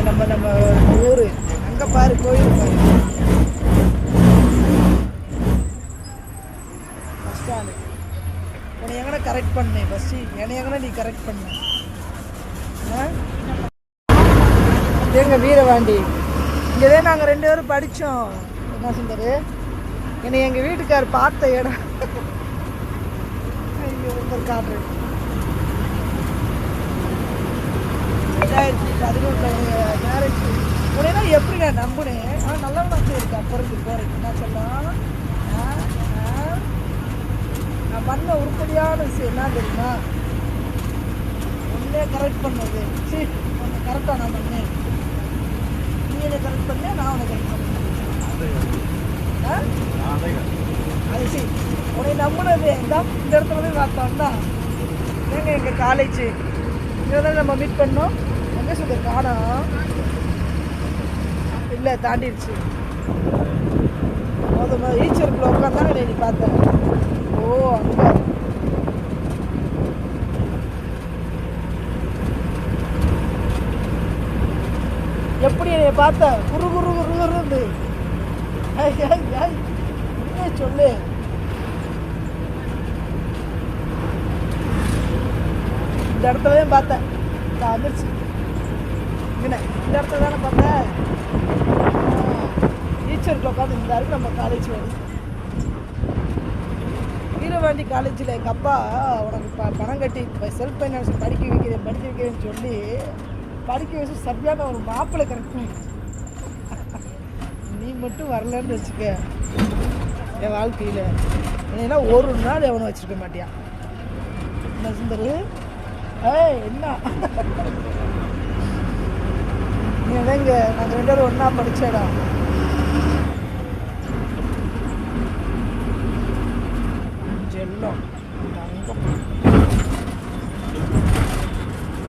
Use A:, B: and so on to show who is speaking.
A: நம்ம நம்ம ஊர் அங்கே பாரு, கோயில் பாரு. Bus stand. உன்னை எங்கன கரெக்ட் பண்ணேன் ஃபஸ்ட்டு, என்னை எங்கன நீ கரெக்ட் பண்ண? எங்க வீரவாண்டி இங்கே நாங்கள் 2 பேரும் படித்தோம். என்ன சுந்தர், என்னை எங்கள் வீட்டுக்கார் பார்த்த இடம். ஐயோ ஒரு காட்டு 2011 மேரேஜ். உடனே எப்படி நான் நம்பினேன். ஆனால் நல்ல மனசு இருக்கு. அப்புறம் போகிறேன் என்ன சொல்லலாம். நான் பண்ண உருப்படியான விஷயம் என்ன தெரியுமா, ஒன்றே கரெக்ட் பண்ணது. சரி உன்னை கரெக்டாக நான் பண்ணேன், நீ என்னை கரெக்ட் பண்ணேன், நான் உன்னை கரெக்ட் பண்ணேன். அது சரி உன்னை நம்பினது இந்த இடத்துல போய் பார்த்தோம்னா ஏங்க எங்கள் காலேஜ் இங்கே தான் நம்ம மீட் பண்ணோம். எங்கே சொல்ல காணோம், இல்லை தாண்டிடுச்சு. ஈச்சருக்குள்ள உட்காந்தாங்க நீ பார்த்தேன். ஓ அங்கே எப்படி என்னை பார்த்த குரு குரு குரு குருந்து சொல்லு. இந்த இடத்துல தான் பார்த்தேன். வந்துருச்சு இந்த இடத்துல தானே பார்த்தேன். டீச்சருக்கு உட்காந்து இருந்தாரு நம்ம காலேஜ் வந்து வீரவாண்டி காலேஜில். எங்கள் அப்பா உனக்கு பணம் கட்டி செல்ஃப் ஃபைனான்ஸ் படிக்க வைக்கிறேன்னு சொல்லி படிக்க வச்சு சரியான ஒரு மாப்பிள்ளை கரெக்ட் பண்ணி, நீ மட்டும் வரலன்னு வச்சுக்க என் வாழ்க்கையில் ஏன்னா ஒரு நாள் எவனை வச்சுருக்க மாட்டியான். என்ன சுந்தர், என்ன நீ எங்க நாங்கள் 2 பேரும் ஒன்றா படித்தேடா. செல்லம் தங்கம்